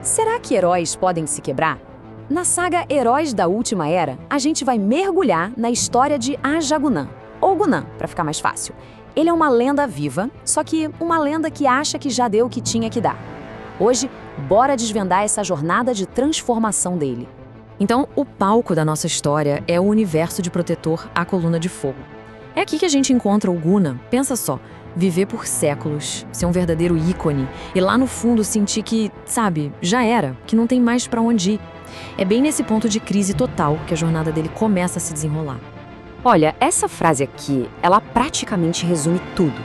Será que heróis podem se quebrar? Na saga Heróis da Última Era, a gente vai mergulhar na história de Ajagunã, ou Gunã, para ficar mais fácil. Ele é uma lenda viva, só que uma lenda que acha que já deu o que tinha que dar. Hoje, bora desvendar essa jornada de transformação dele. Então, o palco da nossa história é o universo de Protetor, a Coluna de Fogo. É aqui que a gente encontra o Guna, pensa só, viver por séculos, ser um verdadeiro ícone e lá no fundo sentir que, sabe, já era, que não tem mais pra onde ir. É bem nesse ponto de crise total que a jornada dele começa a se desenrolar. Olha, essa frase aqui, ela praticamente resume tudo.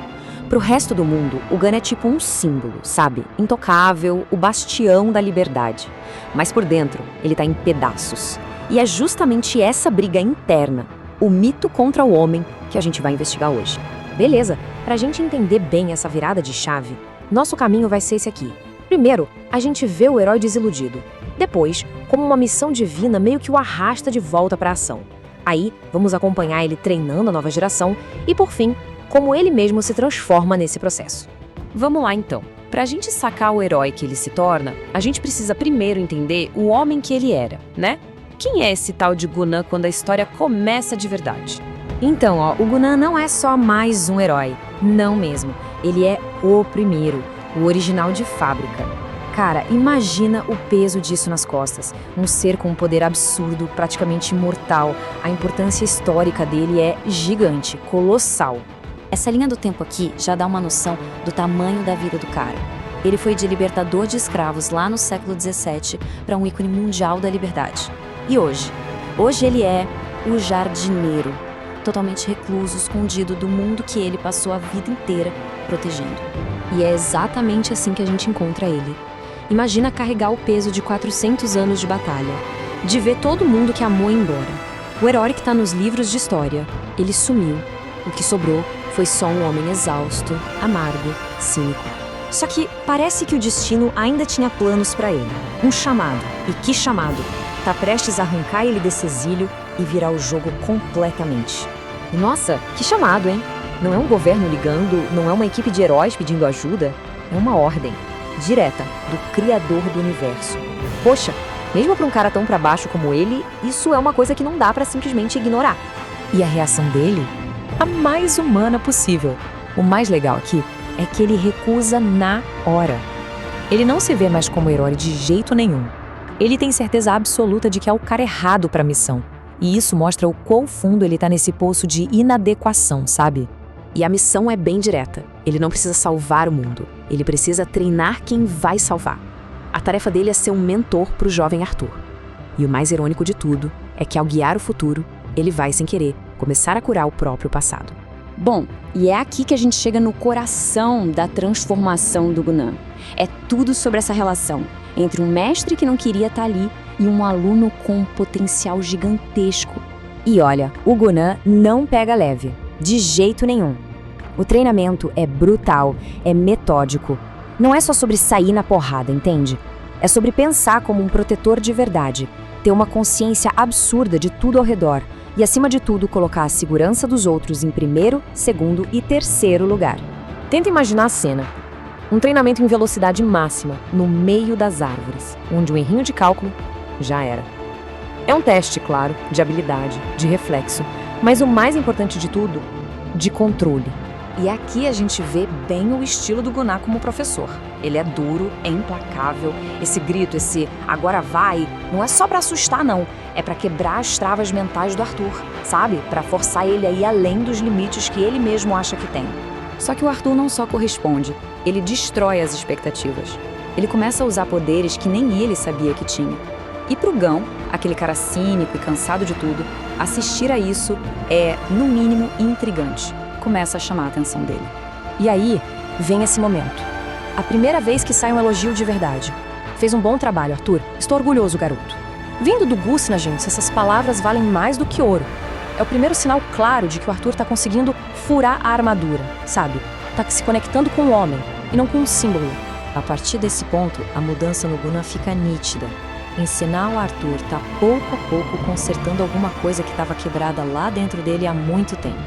Pro resto do mundo, o Guna é tipo um símbolo, sabe? Intocável, o bastião da liberdade. Mas por dentro, ele tá em pedaços. E é justamente essa briga interna, o mito contra o homem, que a gente vai investigar hoje. Beleza, pra gente entender bem essa virada de chave, nosso caminho vai ser esse aqui. Primeiro, a gente vê o herói desiludido. Depois, como uma missão divina meio que o arrasta de volta pra ação. Aí, vamos acompanhar ele treinando a nova geração e, por fim, como ele mesmo se transforma nesse processo. Vamos lá então. Pra gente sacar o herói que ele se torna, a gente precisa primeiro entender o homem que ele era, né? Quem é esse tal de Gunã quando a história começa de verdade? Então, o Gunã não é só mais um herói. Não mesmo. Ele é o primeiro, o original de fábrica. Cara, imagina o peso disso nas costas. Um ser com um poder absurdo, praticamente imortal. A importância histórica dele é gigante, colossal. Essa linha do tempo aqui já dá uma noção do tamanho da vida do cara. Ele foi de libertador de escravos lá no século XVII para um ícone mundial da liberdade. E hoje? Hoje ele é o jardineiro, totalmente recluso, escondido do mundo que ele passou a vida inteira protegendo. E é exatamente assim que a gente encontra ele. Imagina carregar o peso de 400 anos de batalha, de ver todo mundo que amou ir embora. O herói que está nos livros de história, ele sumiu. O que sobrou foi só um homem exausto, amargo, cínico. Só que parece que o destino ainda tinha planos para ele. Um chamado. E que chamado! Tá prestes a arrancar ele desse exílio e virar o jogo completamente. E nossa, que chamado, hein? Não é um governo ligando, não é uma equipe de heróis pedindo ajuda. É uma ordem, direta, do Criador do Universo. Poxa, mesmo para um cara tão pra baixo como ele, isso é uma coisa que não dá pra simplesmente ignorar. E a reação dele? A mais humana possível. O mais legal aqui é que ele recusa na hora. Ele não se vê mais como herói de jeito nenhum. Ele tem certeza absoluta de que é o cara errado para a missão. E isso mostra o quão fundo ele tá nesse poço de inadequação, sabe? E a missão é bem direta. Ele não precisa salvar o mundo. Ele precisa treinar quem vai salvar. A tarefa dele é ser um mentor pro jovem Arthur. E o mais irônico de tudo é que ao guiar o futuro, ele vai, sem querer, começar a curar o próprio passado. Bom, e é aqui que a gente chega no coração da transformação do Gunã. É tudo sobre essa relação entre um mestre que não queria estar ali e um aluno com um potencial gigantesco. E olha, o Gunã não pega leve, de jeito nenhum. O treinamento é brutal, é metódico. Não é só sobre sair na porrada, entende? É sobre pensar como um protetor de verdade, ter uma consciência absurda de tudo ao redor e, acima de tudo, colocar a segurança dos outros em primeiro, segundo e terceiro lugar. Tenta imaginar a cena. Um treinamento em velocidade máxima, no meio das árvores, onde o errinho de cálculo já era. É um teste, claro, de habilidade, de reflexo, mas o mais importante de tudo, de controle. E aqui a gente vê bem o estilo do Gunã como professor. Ele é duro, é implacável. Esse grito, esse agora vai, não é só pra assustar não, é pra quebrar as travas mentais do Arthur, sabe? Pra forçar ele a ir além dos limites que ele mesmo acha que tem. Só que o Arthur não só corresponde, ele destrói as expectativas. Ele começa a usar poderes que nem ele sabia que tinha. E pro Gão, aquele cara cínico e cansado de tudo, assistir a isso é, no mínimo, intrigante. Começa a chamar a atenção dele. E aí, vem esse momento. A primeira vez que sai um elogio de verdade. Fez um bom trabalho, Arthur. Estou orgulhoso, garoto. Vindo do Gus na gente, essas palavras valem mais do que ouro. É o primeiro sinal claro de que o Arthur tá conseguindo furar a armadura, sabe? Tá se conectando com o homem, e não com um símbolo. A partir desse ponto, a mudança no Gunã fica nítida. Ensinar o Arthur tá pouco a pouco consertando alguma coisa que estava quebrada lá dentro dele há muito tempo.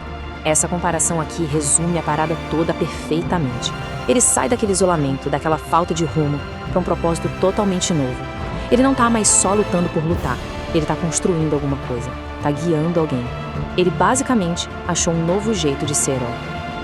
Essa comparação aqui resume a parada toda perfeitamente. Ele sai daquele isolamento, daquela falta de rumo, para um propósito totalmente novo. Ele não tá mais só lutando por lutar, ele tá construindo alguma coisa, tá guiando alguém. Ele basicamente achou um novo jeito de ser herói.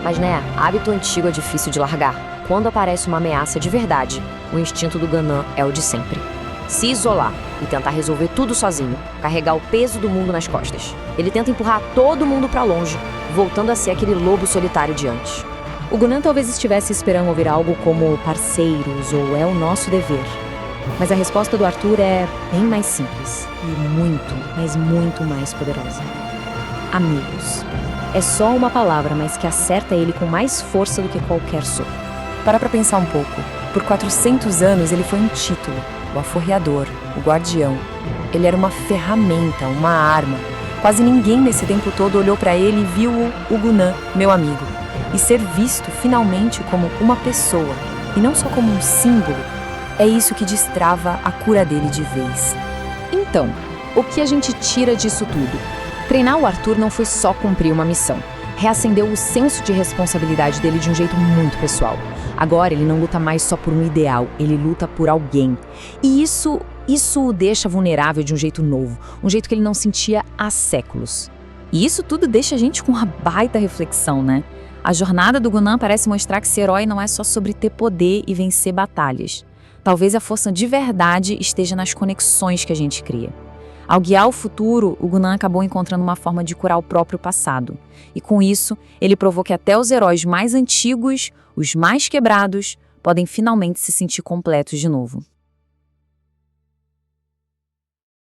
Mas né, hábito antigo é difícil de largar. Quando aparece uma ameaça de verdade, o instinto do Gunan é o de sempre. Se isolar e tentar resolver tudo sozinho, carregar o peso do mundo nas costas. Ele tenta empurrar todo mundo pra longe, voltando a ser aquele lobo solitário de antes. O Gunan talvez estivesse esperando ouvir algo como parceiros ou é o nosso dever. Mas a resposta do Arthur é bem mais simples e muito, mas muito mais poderosa. Amigos. É só uma palavra, mas que acerta ele com mais força do que qualquer soco. Para pra pensar um pouco. Por 400 anos ele foi um título, o aforreador, o guardião. Ele era uma ferramenta, uma arma. Quase ninguém nesse tempo todo olhou pra ele e viu o Gunan, meu amigo. E ser visto finalmente como uma pessoa, e não só como um símbolo, é isso que destrava a cura dele de vez. Então, o que a gente tira disso tudo? Treinar o Arthur não foi só cumprir uma missão. Reacendeu o senso de responsabilidade dele de um jeito muito pessoal. Agora ele não luta mais só por um ideal, ele luta por alguém. E isso o deixa vulnerável de um jeito novo, um jeito que ele não sentia há séculos. E isso tudo deixa a gente com uma baita reflexão, né? A jornada do Gunan parece mostrar que ser herói não é só sobre ter poder e vencer batalhas. Talvez a força de verdade esteja nas conexões que a gente cria. Ao guiar o futuro, o Gunan acabou encontrando uma forma de curar o próprio passado. E com isso, ele provou que até os heróis mais antigos, os mais quebrados, podem finalmente se sentir completos de novo.